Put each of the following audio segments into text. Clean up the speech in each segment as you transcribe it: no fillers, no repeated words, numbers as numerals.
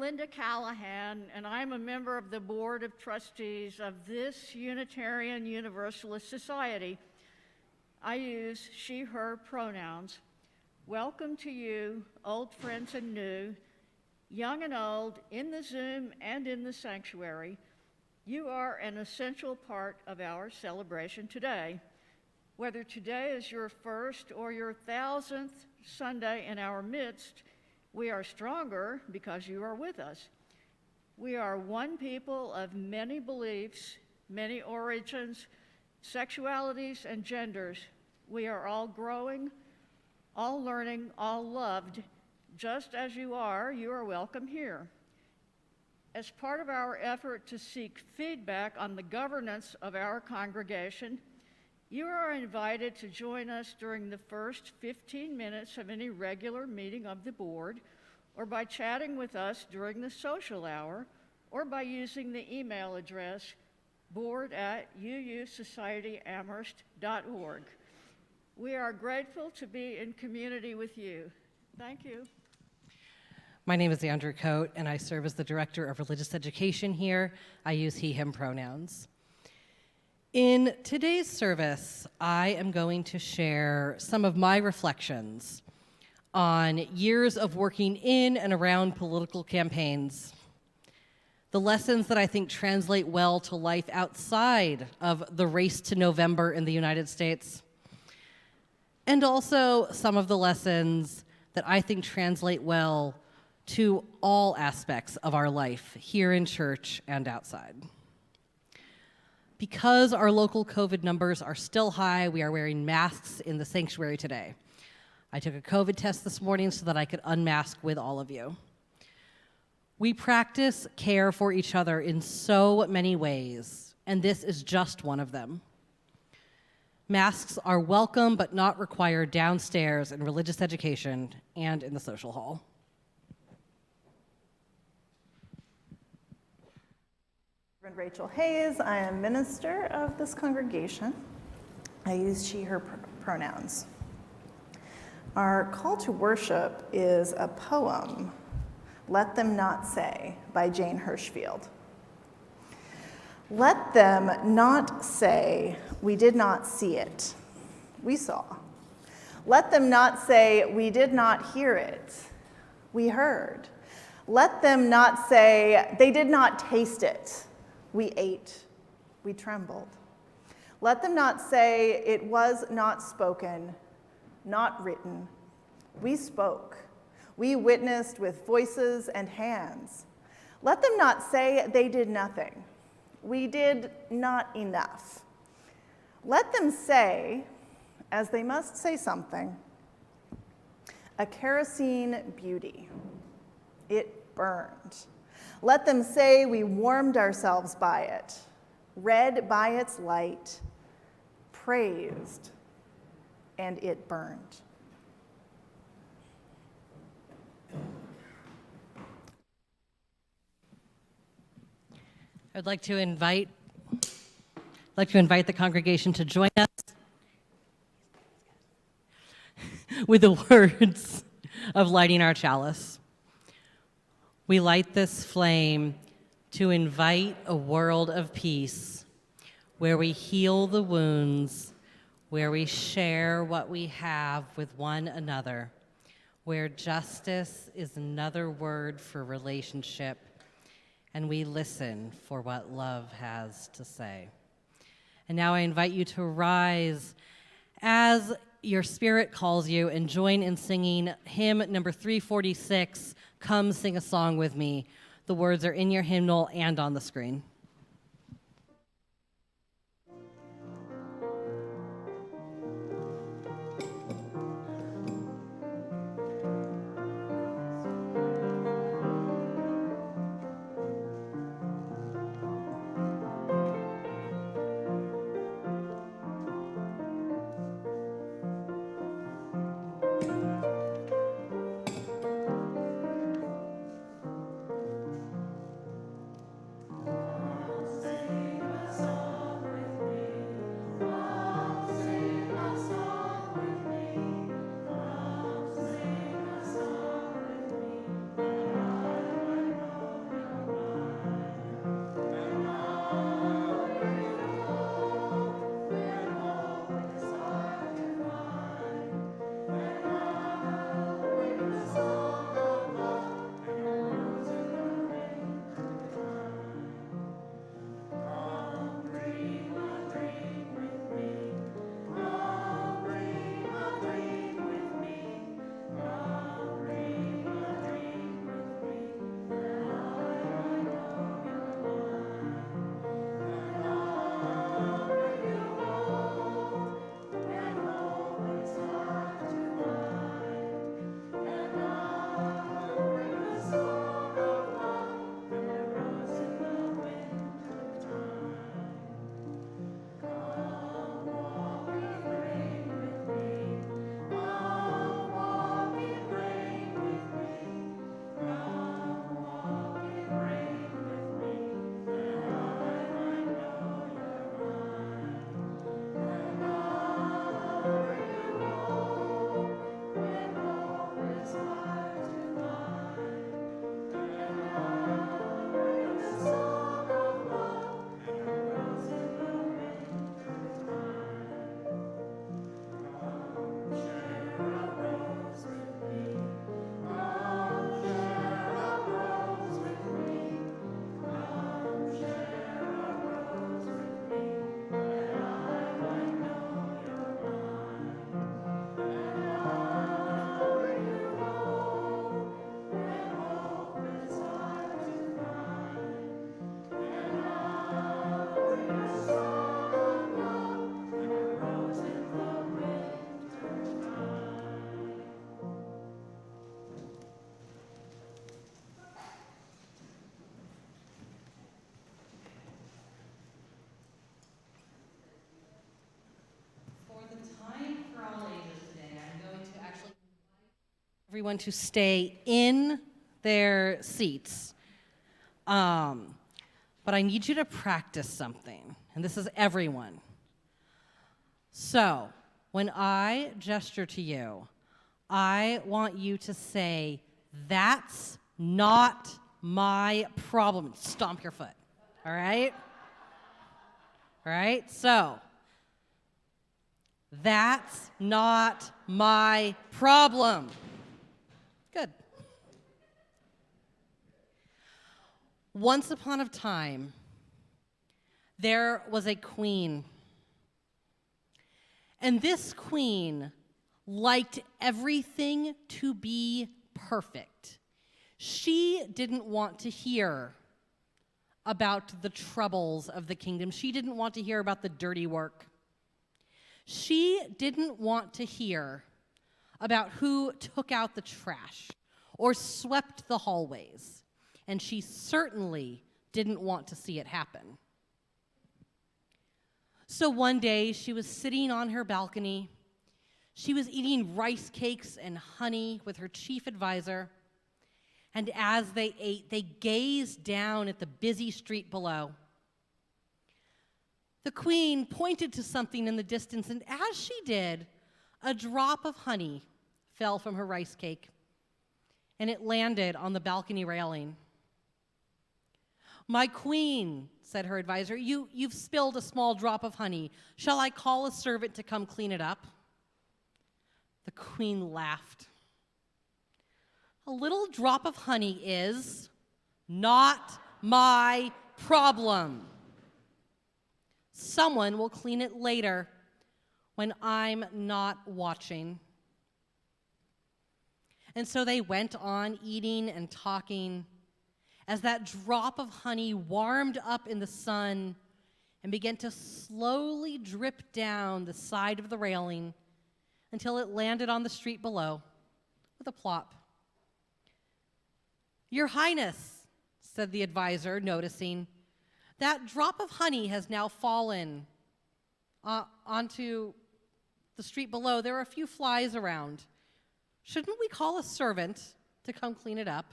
Linda Callahan, and I'm a member of the Board of Trustees of this Unitarian Universalist Society. I use she, her pronouns. Welcome to you, old friends and new, young and old, in the Zoom and in the sanctuary. You are an essential part of our celebration today. Whether today is your first or your 1000th Sunday in our midst, we are stronger because you are with us. We are one people of many beliefs, many origins, sexualities, and genders. We are all growing, all learning, all loved. Just as you are welcome here. As part of our effort to seek feedback on the governance of our congregation, you are invited to join us during the first 15 minutes of any regular meeting of the board, or by chatting with us during the social hour, or by using the email address board@uusocietyamherst.org. We are grateful to be in community with you. Thank you. My name is Andrew Coate, and I serve as the Director of Religious Education here. I use he, him pronouns. In today's service, I am going to share some of my reflections on years of working in and around political campaigns, the lessons that I think translate well to life outside of the race to November in the United States, and also some of the lessons that I think translate well to all aspects of our life here in church and outside. Because our local COVID numbers are still high, we are wearing masks in the sanctuary today. I took a COVID test this morning so that I could unmask with all of you. We practice care for each other in so many ways, and this is just one of them. Masks are welcome but not required downstairs in religious education and in the social hall. Rachel Hayes. I am minister of this congregation. I use she, her pronouns. Our call to worship is a poem, Let Them Not Say, by Jane Hirschfield. Let them not say, we did not see it. We saw. Let them not say, we did not hear it. We heard. Let them not say, they did not taste it. We ate, we trembled. Let them not say it was not spoken, not written. We spoke. We witnessed with voices and hands. Let them not say they did nothing. We did not enough. Let them say, as they must say something, a kerosene beauty. It burned. Let them say we warmed ourselves by it, read by its light, praised, and it burned. I'd like to invite the congregation to join us with the words of lighting our chalice. We light this flame to invite a world of peace where we heal the wounds, where we share what we have with one another, where justice is another word for relationship, and we listen for what love has to say. And now I invite you to rise as your spirit calls you and join in singing hymn number 346, Come Sing a Song with Me. The words are in your hymnal and on the screen. everyone to stay in their seats. But I need you to practice something, and this is everyone. So, when I gesture to you, I want you to say, "That's not my problem." Stomp your foot, all right? All right, so, "That's not my problem." Good. Once upon a time, there was a queen. And this queen liked everything to be perfect. She didn't want to hear about the troubles of the kingdom. She didn't want to hear about the dirty work. She didn't want to hear about who took out the trash or swept the hallways. And she certainly didn't want to see it happen. So one day, she was sitting on her balcony. She was eating rice cakes and honey with her chief advisor. And as they ate, they gazed down at the busy street below. The queen pointed to something in the distance, and as she did, a drop of honey fell from her rice cake, and it landed on the balcony railing. "My queen," said her advisor, you've spilled a small drop of honey. Shall I call a servant to come clean it up?" The queen laughed. "A little drop of honey is not my problem. Someone will clean it later when I'm not watching." And so they went on eating and talking as that drop of honey warmed up in the sun and began to slowly drip down the side of the railing until it landed on the street below with a plop. "Your Highness," said the advisor, noticing, "that drop of honey has now fallen onto the street below. There are a few flies around. Shouldn't we call a servant to come clean it up?"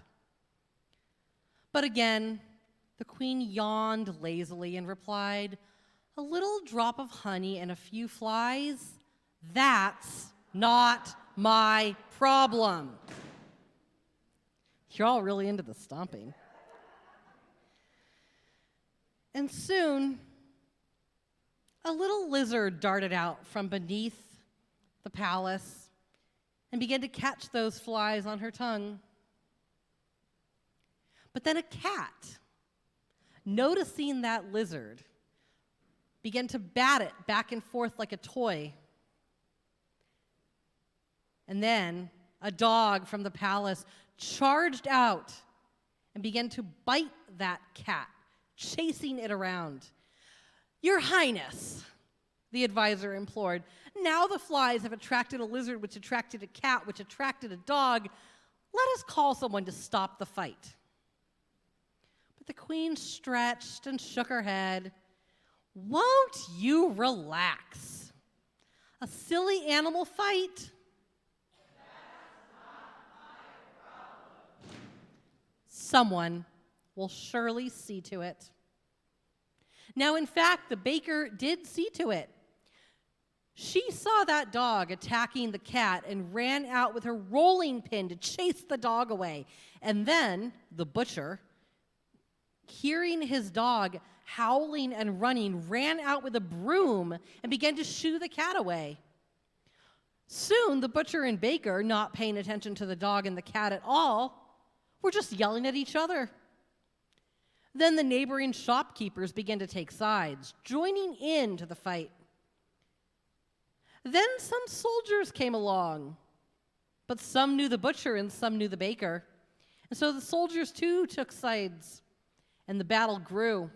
But again, the queen yawned lazily and replied, "A little drop of honey and a few flies, that's not my problem." You're all really into the stomping. And soon, a little lizard darted out from beneath the palace and began to catch those flies on her tongue. But then a cat, noticing that lizard, began to bat it back and forth like a toy. And then a dog from the palace charged out and began to bite that cat, chasing it around. "Your Highness," the advisor implored, "now the flies have attracted a lizard, which attracted a cat, which attracted a dog. Let us call someone to stop the fight." But the queen stretched and shook her head. "Won't you relax? A silly animal fight? Someone will surely see to it." Now, in fact, the baker did see to it. She saw that dog attacking the cat and ran out with her rolling pin to chase the dog away. And then the butcher, hearing his dog howling and running, ran out with a broom and began to shoo the cat away. Soon, the butcher and baker, not paying attention to the dog and the cat at all, were just yelling at each other. Then the neighboring shopkeepers began to take sides, joining in to the fight. Then some soldiers came along, but some knew the butcher and some knew the baker. And so the soldiers too took sides, and the battle grew.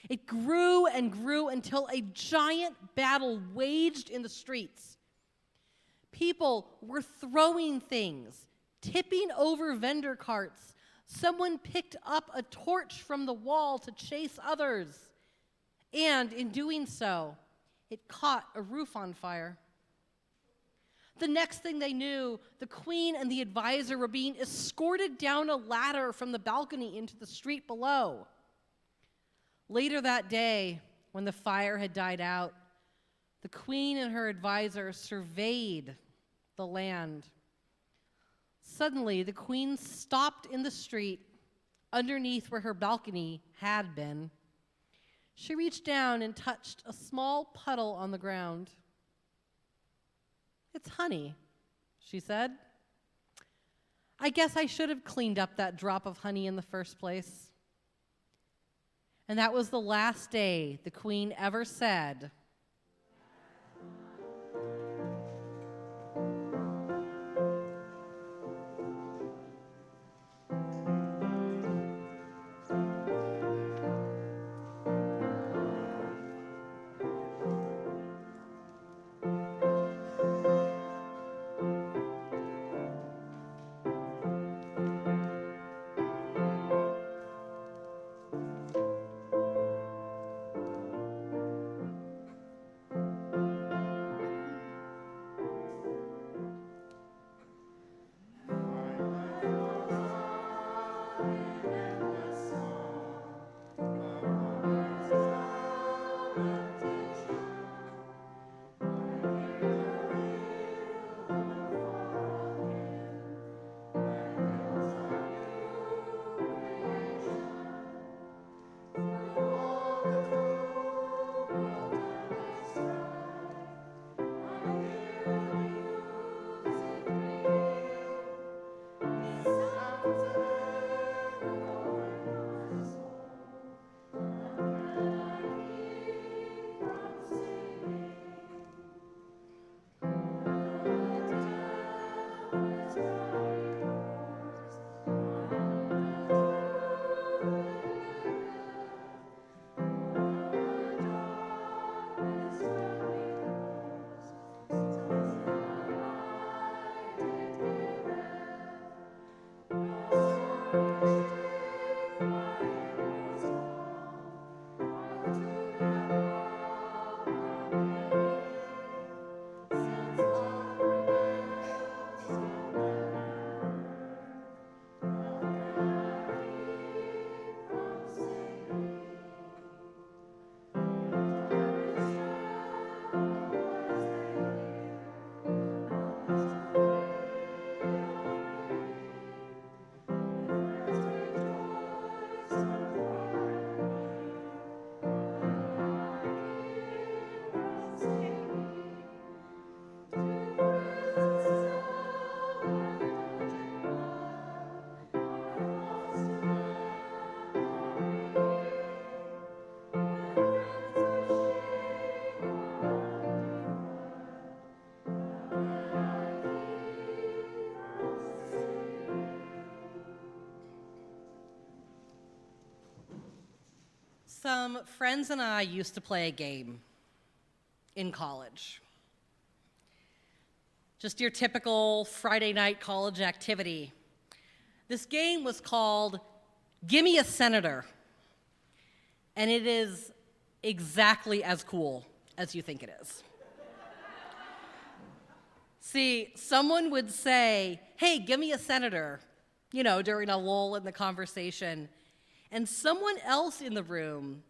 It grew and grew until a giant battle waged in the streets. People were throwing things, tipping over vendor carts. Someone picked up a torch from the wall to chase others. And in doing so, it caught a roof on fire. The next thing they knew, the queen and the advisor were being escorted down a ladder from the balcony into the street below. Later that day, when the fire had died out, the queen and her advisor surveyed the land. Suddenly, the queen stopped in the street underneath where her balcony had been. She reached down and touched a small puddle on the ground. "It's honey," she said. "I guess I should have cleaned up that drop of honey in the first place." And that was the last day the queen ever said, "Some friends and I used to play a game in college. Just your typical Friday night college activity. This game was called Gimme a Senator, and it is exactly as cool as you think it is. See, someone would say, "Hey, give me a senator," during a lull in the conversation, and someone else in the room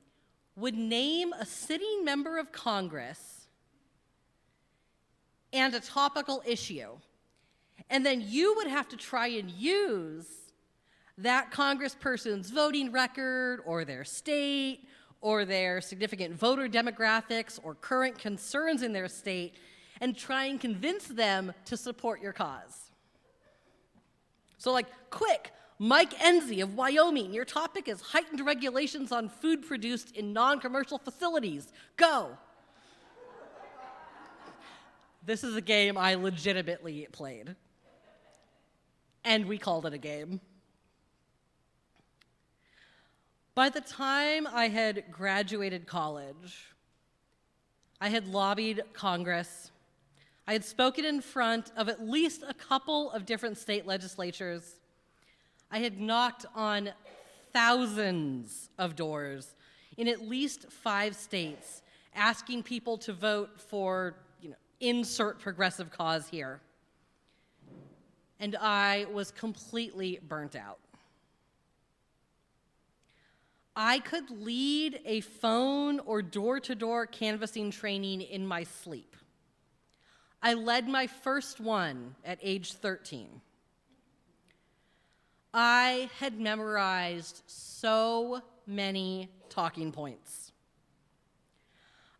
would name a sitting member of Congress and a topical issue. And then you would have to try and use that congressperson's voting record or their state or their significant voter demographics or current concerns in their state and try and convince them to support your cause. So quick, Mike Enzi of Wyoming, your topic is heightened regulations on food produced in non-commercial facilities. Go. This is a game I legitimately played. And we called it a game. By the time I had graduated college, I had lobbied Congress. I had spoken in front of at least a couple of different state legislatures. I had knocked on thousands of doors in at least 5 states, asking people to vote for, insert progressive cause here. And I was completely burnt out. I could lead a phone or door-to-door canvassing training in my sleep. I led my first one at age 13. I had memorized so many talking points.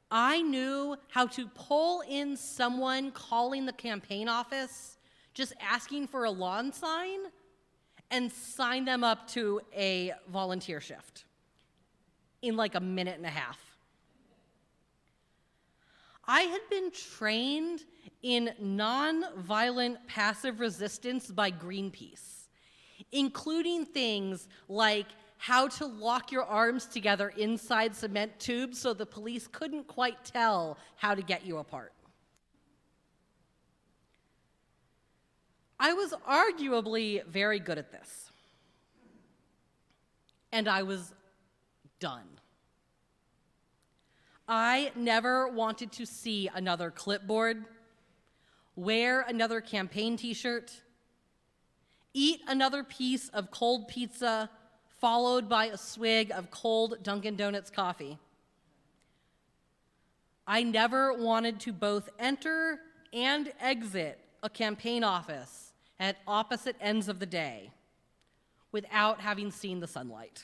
I knew how to pull in someone calling the campaign office, just asking for a lawn sign, and sign them up to a volunteer shift in like a minute and a half. I had been trained in nonviolent passive resistance by Greenpeace, including things like how to lock your arms together inside cement tubes so the police couldn't quite tell how to get you apart. I was arguably very good at this, and I was done. I never wanted to see another clipboard, wear another campaign t-shirt, eat another piece of cold pizza followed by a swig of cold Dunkin' Donuts coffee. I never wanted to both enter and exit a campaign office at opposite ends of the day without having seen the sunlight.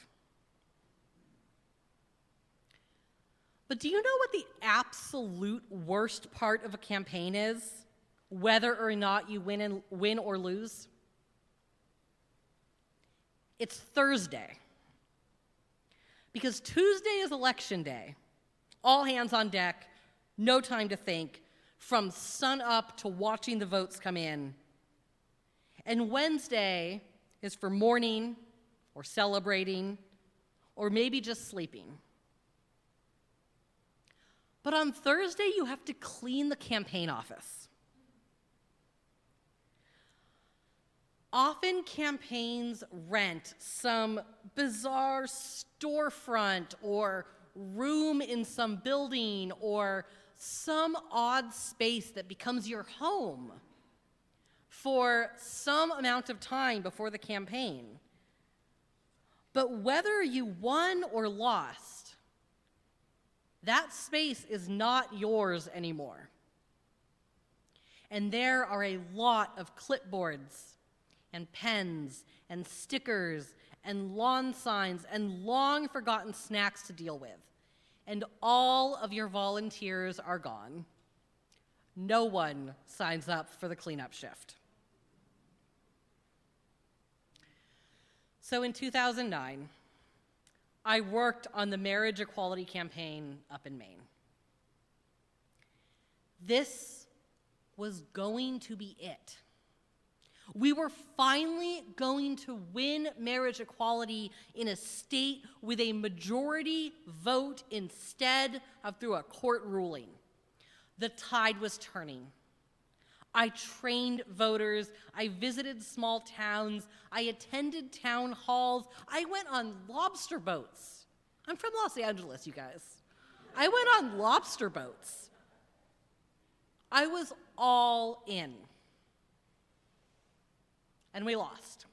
But do you know what the absolute worst part of a campaign is, whether or not you win or lose? It's Thursday. Because Tuesday is election day. All hands on deck, no time to think, from sun up to watching the votes come in. And Wednesday is for mourning or celebrating or maybe just sleeping. But on Thursday, you have to clean the campaign office. Often campaigns rent some bizarre storefront or room in some building or some odd space that becomes your home for some amount of time before the campaign. But whether you won or lost, that space is not yours anymore. And there are a lot of clipboards and pens and stickers and lawn signs and long forgotten snacks to deal with. And all of your volunteers are gone. No one signs up for the cleanup shift. So in 2009, I worked on the marriage equality campaign up in Maine. This was going to be it. We were finally going to win marriage equality in a state with a majority vote instead of through a court ruling. The tide was turning. I trained voters, I visited small towns, I attended town halls, I went on lobster boats. I'm from Los Angeles, you guys. I went on lobster boats. I was all in. And we lost,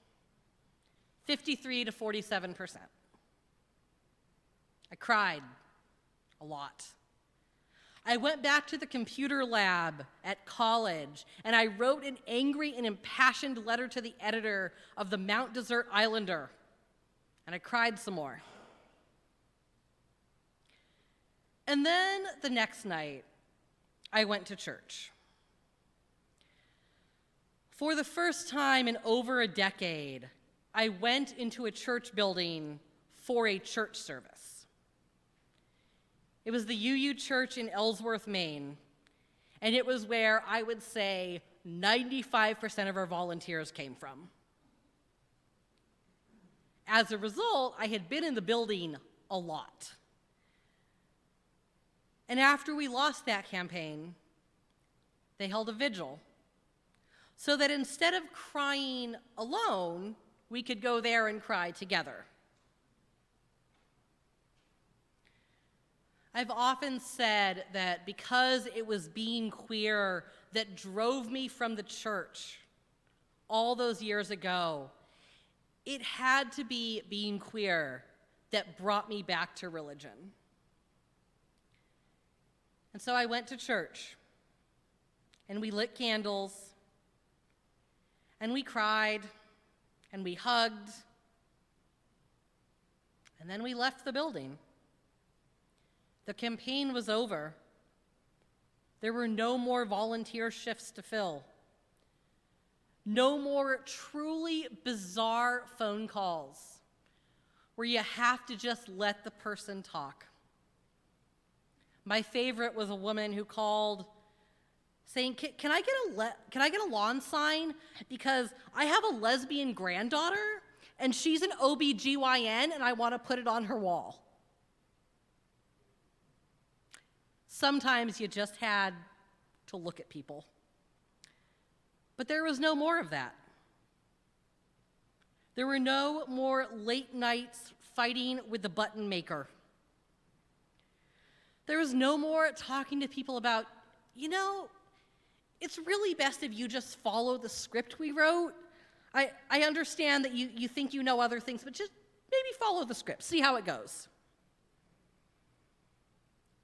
53 to 47%. I cried a lot. I went back to the computer lab at college, and I wrote an angry and impassioned letter to the editor of the Mount Desert Islander, and I cried some more. And then the next night, I went to church. For the first time in over a decade, I went into a church building for a church service. It was the UU Church in Ellsworth, Maine, and it was where I would say 95% of our volunteers came from. As a result, I had been in the building a lot. And after we lost that campaign, they held a vigil so that instead of crying alone, we could go there and cry together. I've often said that because it was being queer that drove me from the church all those years ago, it had to be being queer that brought me back to religion. And so I went to church, and we lit candles, and we cried, and we hugged, and then we left the building. The campaign was over. There were no more volunteer shifts to fill. No more truly bizarre phone calls where you have to just let the person talk. My favorite was a woman who called saying, can I get a lawn sign because I have a lesbian granddaughter and she's an OBGYN and I want to put it on her wall. Sometimes you just had to look at people. But there was no more of that. There were no more late nights fighting with the button maker. There was no more talking to people about, it's really best if you just follow the script we wrote. I understand that you think you know other things, but just maybe follow the script, see how it goes.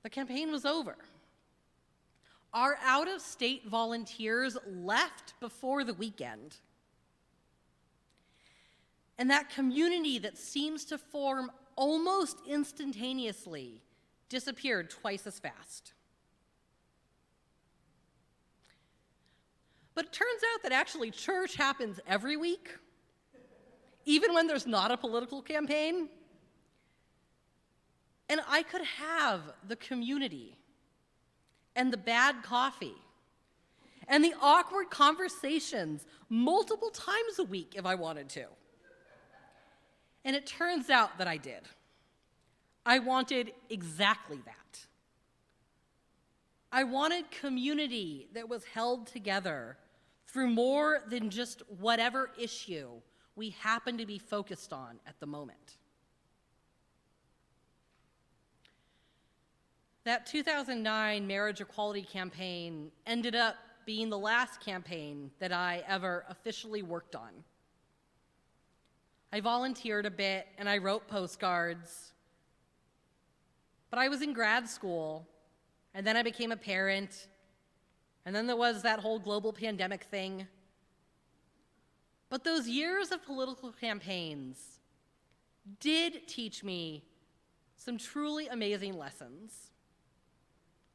The campaign was over. Our out-of-state volunteers left before the weekend. And that community that seems to form almost instantaneously disappeared twice as fast. But it turns out that actually church happens every week, even when there's not a political campaign. And I could have the community and the bad coffee and the awkward conversations multiple times a week if I wanted to. And it turns out that I did. I wanted exactly that. I wanted community that was held together through more than just whatever issue we happen to be focused on at the moment. That 2009 marriage equality campaign ended up being the last campaign that I ever officially worked on. I volunteered a bit and I wrote postcards, but I was in grad school, and then I became a parent, and then there was that whole global pandemic thing. But those years of political campaigns did teach me some truly amazing lessons.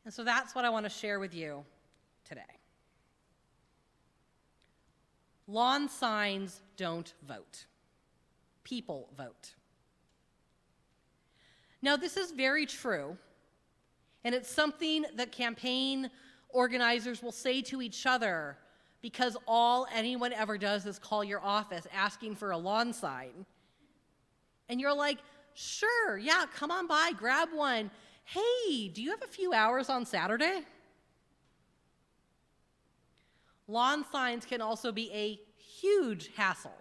And so that's what I want to share with you today. Lawn signs don't vote. People vote. Now, this is very true, and it's something that campaign organizers will say to each other because all anyone ever does is call your office asking for a lawn sign. And you're like, sure, yeah, come on by, grab one. Hey, do you have a few hours on Saturday? Lawn signs can also be a huge hassle.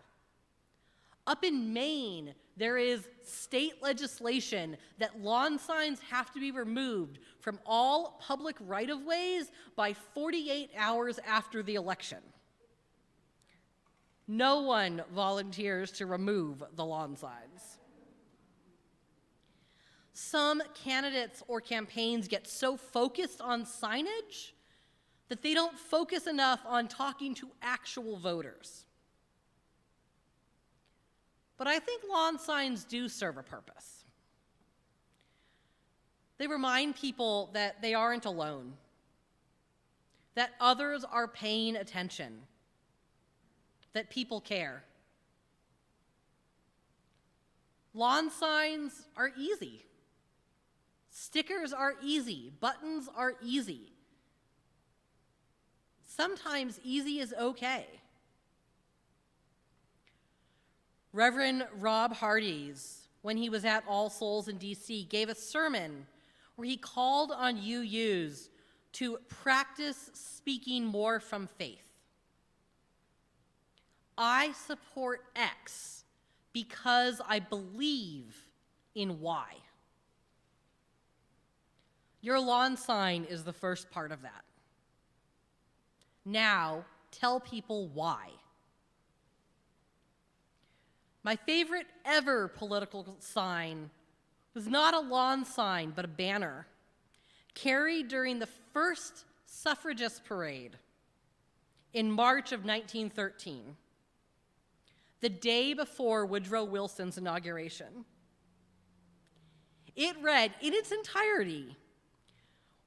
Up in Maine, there is state legislation that lawn signs have to be removed from all public right-of-ways by 48 hours after the election. No one volunteers to remove the lawn signs. Some candidates or campaigns get so focused on signage that they don't focus enough on talking to actual voters. But I think lawn signs do serve a purpose. They remind people that they aren't alone, that others are paying attention, that people care. Lawn signs are easy. Stickers are easy. Buttons are easy. Sometimes easy is okay. Reverend Rob Hardees, when he was at All Souls in DC, gave a sermon where he called on UUs to practice speaking more from faith. I support X because I believe in Y. Your lawn sign is the first part of that. Now, tell people why. My favorite ever political sign was not a lawn sign, but a banner carried during the first suffragist parade in March of 1913, the day before Woodrow Wilson's inauguration. It read in its entirety,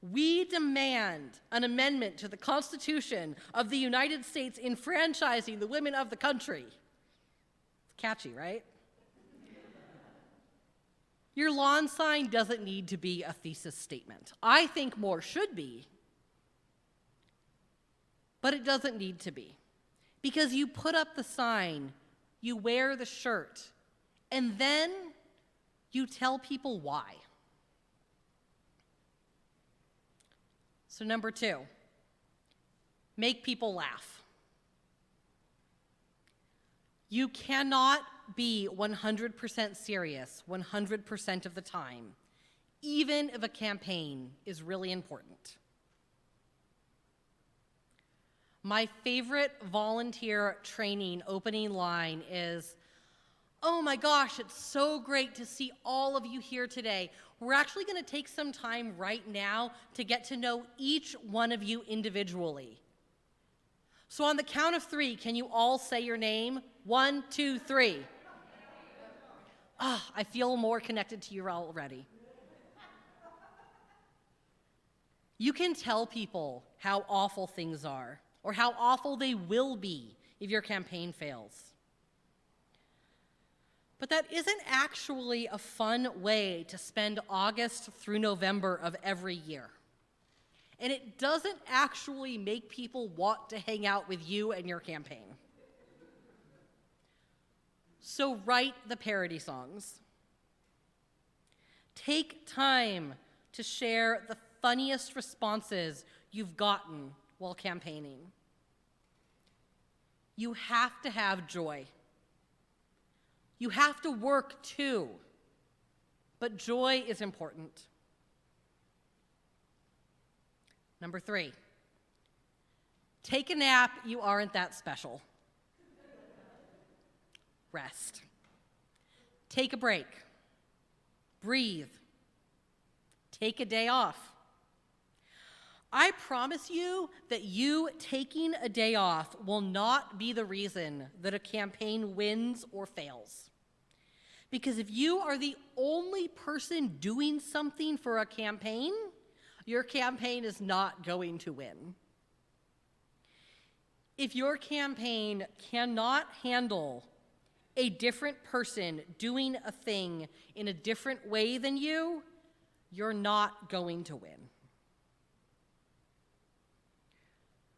"We demand an amendment to the Constitution of the United States enfranchising the women of the country." It's catchy, right? Your lawn sign doesn't need to be a thesis statement. I think more should be, but it doesn't need to be. Because you put up the sign, you wear the shirt, and then you tell people why. So number 2, make people laugh. You cannot be 100% serious 100% of the time, even if a campaign is really important. My favorite volunteer training opening line is, "Oh my gosh, it's so great to see all of you here today. We're actually going to take some time right now to get to know each one of you individually. So on the count of 3, can you all say your name? 1, 2, 3. I feel more connected to you already." You can tell people how awful things are, or how awful they will be if your campaign fails. But that isn't actually a fun way to spend August through November of every year. And it doesn't actually make people want to hang out with you and your campaign. So write the parody songs. Take time to share the funniest responses you've gotten while campaigning. You have to have joy. You have to work too, but joy is important. Number 3, take a nap. You aren't that special. Rest. Take a break. Breathe. Take a day off. I promise you that you taking a day off will not be the reason that a campaign wins or fails. Because if you are the only person doing something for a campaign, your campaign is not going to win. If your campaign cannot handle a different person doing a thing in a different way than you, you're not going to win.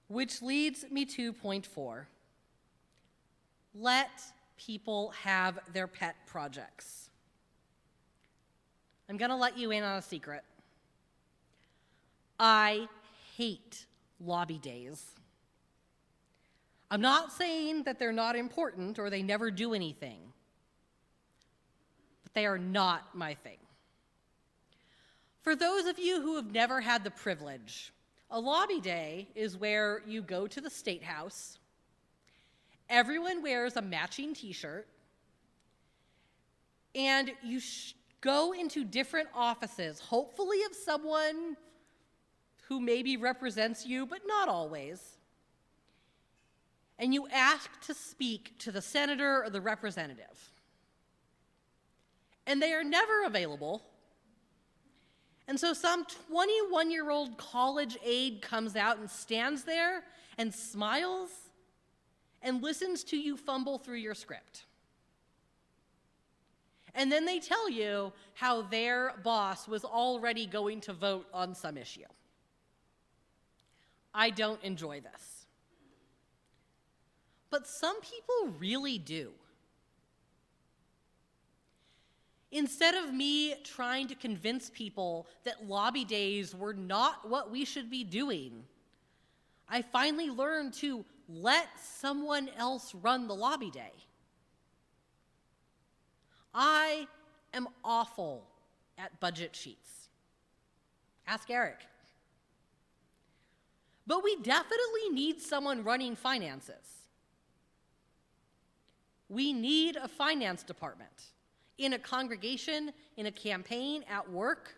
Which leads me to point 4. Let people have their pet projects. I'm going to let you in on a secret. I hate lobby days. I'm not saying that they're not important or they never do anything, but they are not my thing. For those of you who have never had the privilege, a lobby day is where you go to the State House, everyone wears a matching t-shirt, and you go into different offices, hopefully of someone who maybe represents you, but not always. And you ask to speak to the senator or the representative. And they are never available. And so some 21-year-old college aide comes out and stands there and smiles and listens to you fumble through your script. And then they tell you how their boss was already going to vote on some issue. I don't enjoy this. But some people really do. Instead of me trying to convince people that lobby days were not what we should be doing, I finally learned to let someone else run the lobby day. I am awful at budget sheets. Ask Eric. But we definitely need someone running finances. We need a finance department in a congregation, in a campaign, at work.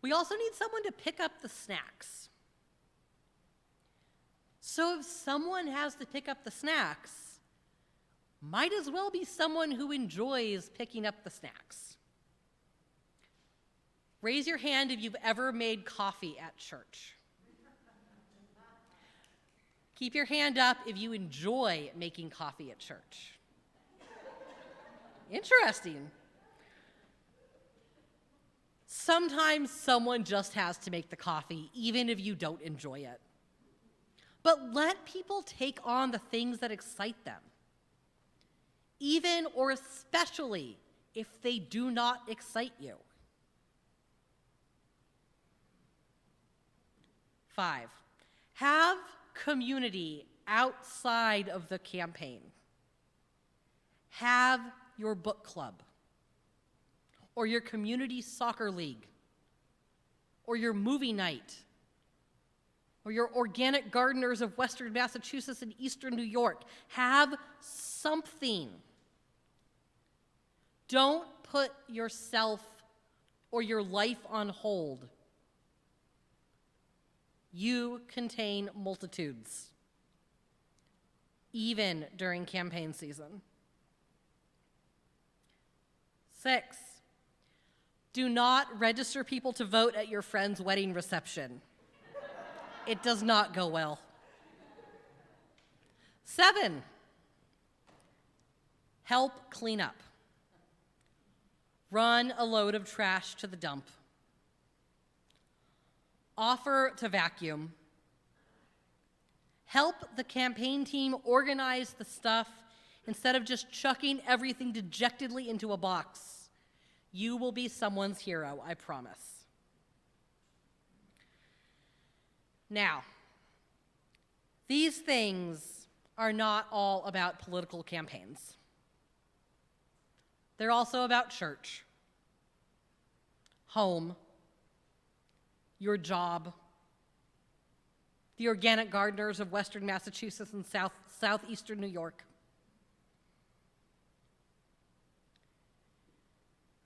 We also need someone to pick up the snacks. So if someone has to pick up the snacks, might as well be someone who enjoys picking up the snacks. Raise your hand if you've ever made coffee at church. Keep your hand up if you enjoy making coffee at church. Interesting. Sometimes someone just has to make the coffee, even if you don't enjoy it. But let people take on the things that excite them, even or especially if they do not excite you. 5, have community outside of the campaign. Have your book club, or your community soccer league, or your movie night, or your organic gardeners of Western Massachusetts and Eastern New York. Have something. Don't put yourself or your life on hold. You contain multitudes, even during campaign season. 6, do not register people to vote at your friend's wedding reception. It does not go well. 7, help clean up. Run a load of trash to the dump. Offer to vacuum. Help the campaign team organize the stuff instead of just chucking everything dejectedly into a box. You will be someone's hero, I promise. Now, these things are not all about political campaigns. They're also about church, home, your job, the organic gardeners of Western Massachusetts and southeastern New York.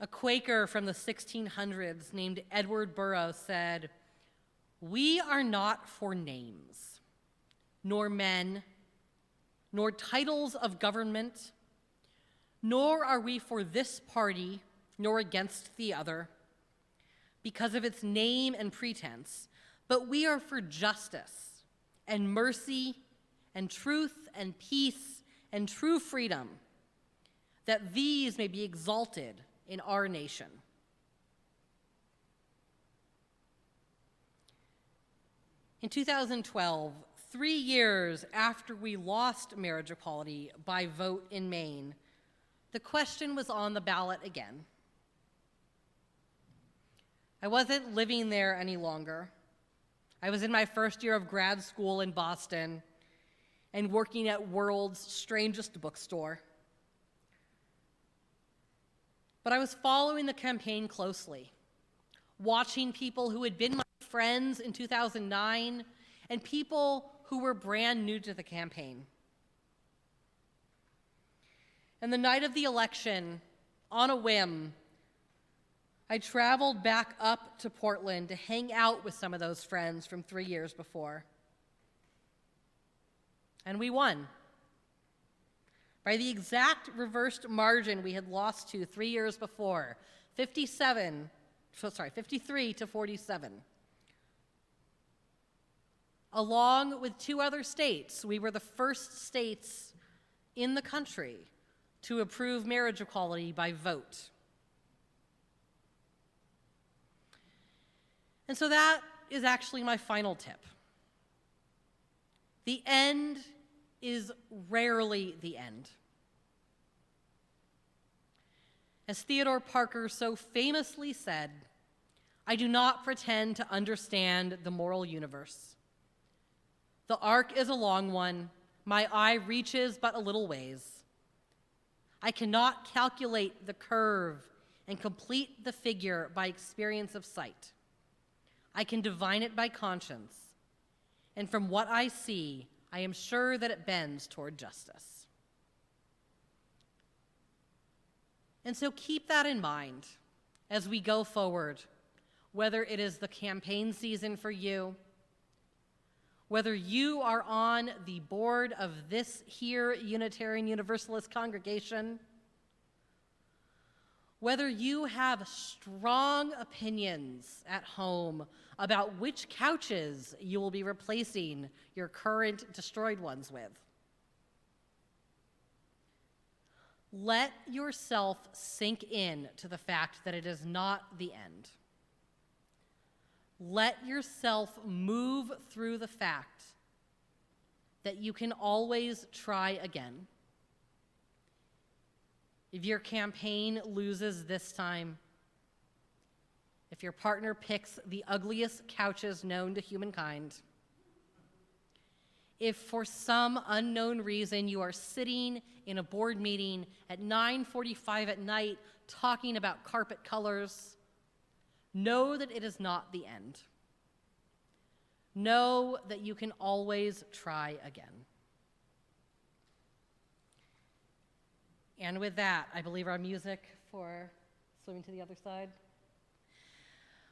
A Quaker from the 1600s named Edward Burrough said, "We are not for names, nor men, nor titles of government, nor are we for this party, nor against the other, because of its name and pretense, but we are for justice and mercy and truth and peace and true freedom, that these may be exalted in our nation." In 2012, 3 years after we lost marriage equality by vote in Maine, the question was on the ballot again. I wasn't living there any longer. I was in my first year of grad school in Boston and working at World's Strangest Bookstore. But I was following the campaign closely, watching people who had been my friends in 2009 and people who were brand new to the campaign. And the night of the election, on a whim, I traveled back up to Portland to hang out with some of those friends from 3 years before. And we won. By the exact reversed margin we had lost to 3 years before, 53 to 47. Along with 2 other states, we were the first states in the country to approve marriage equality by vote. And so that is actually my final tip. The end is rarely the end. As Theodore Parker so famously said, "I do not pretend to understand the moral universe. The arc is a long one. My eye reaches but a little ways. I cannot calculate the curve and complete the figure by experience of sight. I can divine it by conscience, and from what I see, I am sure that it bends toward justice. And so keep that in mind as we go forward, whether it is the campaign season for you, whether you are on the board of this here Unitarian Universalist congregation, whether you have strong opinions at home about which couches you will be replacing your current destroyed ones with. Let yourself sink in to the fact that it is not the end. Let yourself move through the fact that you can always try again. If your campaign loses this time, if your partner picks the ugliest couches known to humankind, if for some unknown reason you are sitting in a board meeting at 9:45 at night talking about carpet colors, know that it is not the end. Know that you can always try again. And with that, I believe our music for Swimming to the Other Side.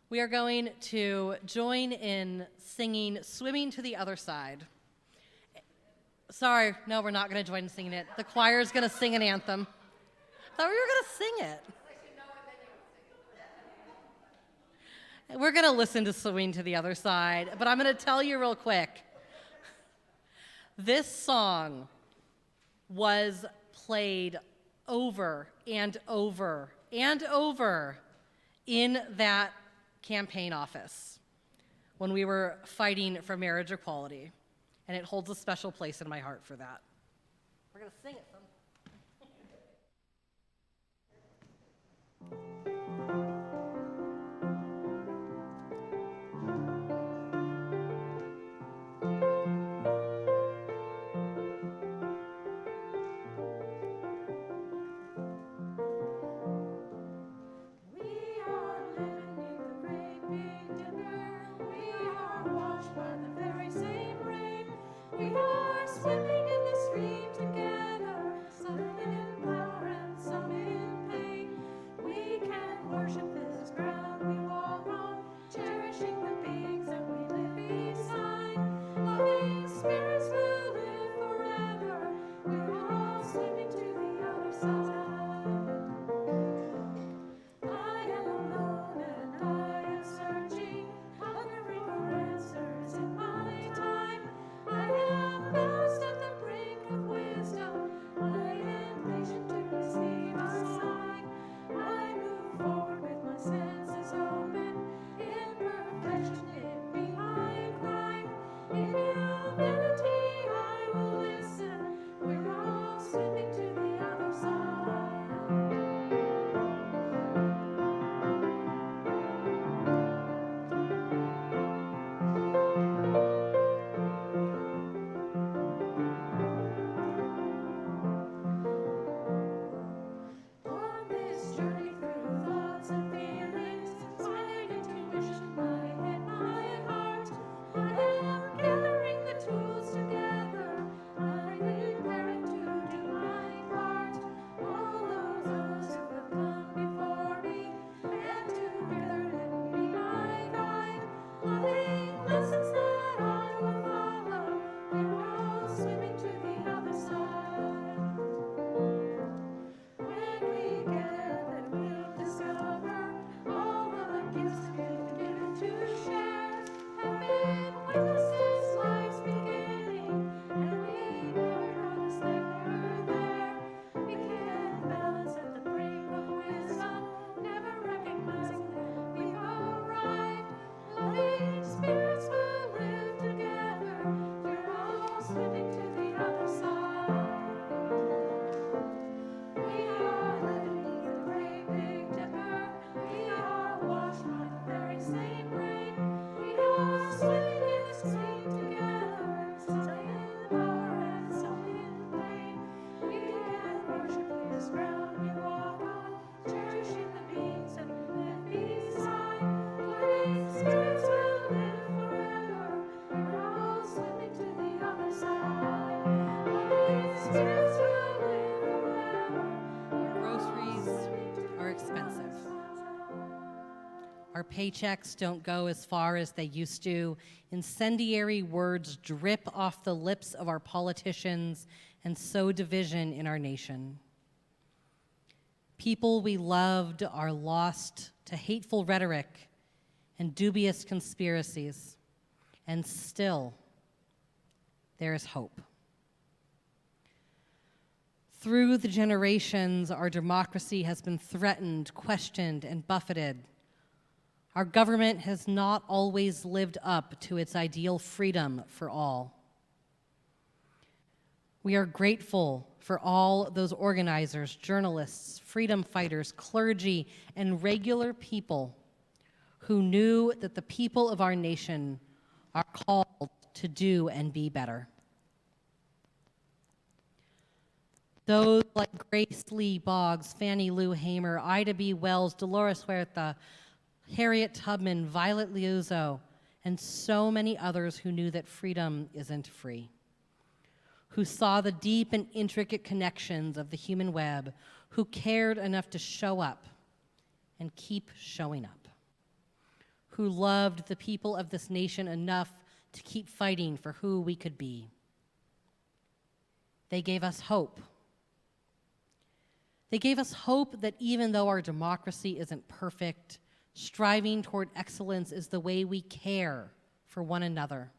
We are going to join in singing Swimming to the Other Side. Sorry, no, we're not going to join in singing it. The choir is going to sing an anthem. I thought we were going to sing it. We're going to listen to Swimming to the Other Side, but I'm going to tell you real quick. This song was played over and over and over in that campaign office when we were fighting for marriage equality, and it holds a special place in my heart for that. We're going to sing it some. Swimming in the stream together, some in power and some in pain. We can worship this ground we walk on, cherishing the beings that we live beside. Loving spirits will live forever. We're all swimming to the other side. I am alone and I am searching, hungering for answers in my time. I am lost at the brink of wisdom. I am patient to receive a sign. I move forward with my senses open. In perfection it be my crime. In humility I will listen. We're all swimming to the other side. On this journey through thoughts and feelings, finding Our paychecks don't go as far as they used to. Incendiary words drip off the lips of our politicians and sow division in our nation. People we loved are lost to hateful rhetoric and dubious conspiracies. And still, there is hope. Through the generations, our democracy has been threatened, questioned, and buffeted. Our government has not always lived up to its ideal freedom for all. We are grateful for all those organizers, journalists, freedom fighters, clergy, and regular people who knew that the people of our nation are called to do and be better. Those like Grace Lee Boggs, Fannie Lou Hamer, Ida B. Wells, Dolores Huerta, Harriet Tubman, Violet Liuzzo, and so many others who knew that freedom isn't free, who saw the deep and intricate connections of the human web, who cared enough to show up and keep showing up, who loved the people of this nation enough to keep fighting for who we could be. They gave us hope. They gave us hope that even though our democracy isn't perfect, striving toward excellence is the way we care for one another,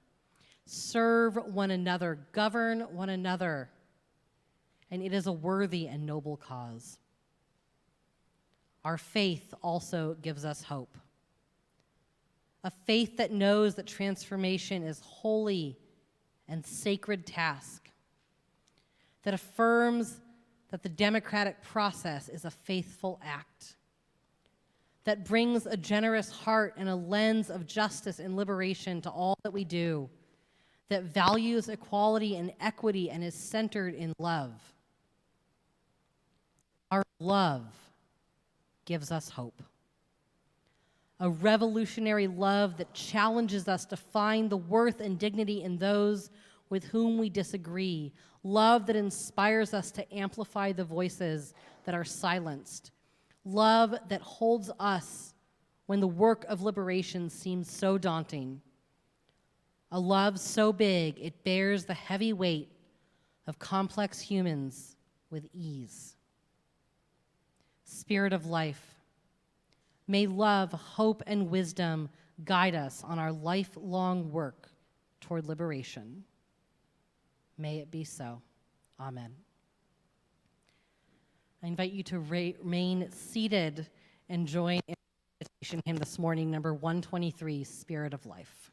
serve one another, govern one another, and it is a worthy and noble cause. Our faith also gives us hope. A faith that knows that transformation is holy and sacred task, that affirms that the democratic process is a faithful act, that brings a generous heart and a lens of justice and liberation to all that we do, that values equality and equity and is centered in love. Our love gives us hope. A revolutionary love that challenges us to find the worth and dignity in those with whom we disagree. Love that inspires us to amplify the voices that are silenced. Love that holds us when the work of liberation seems so daunting. A love so big it bears the heavy weight of complex humans with ease. Spirit of life, may love, hope, and wisdom guide us on our lifelong work toward liberation. May it be so. Amen. I invite you to remain seated and join in the invitation hymn this morning, number 123, Spirit of Life.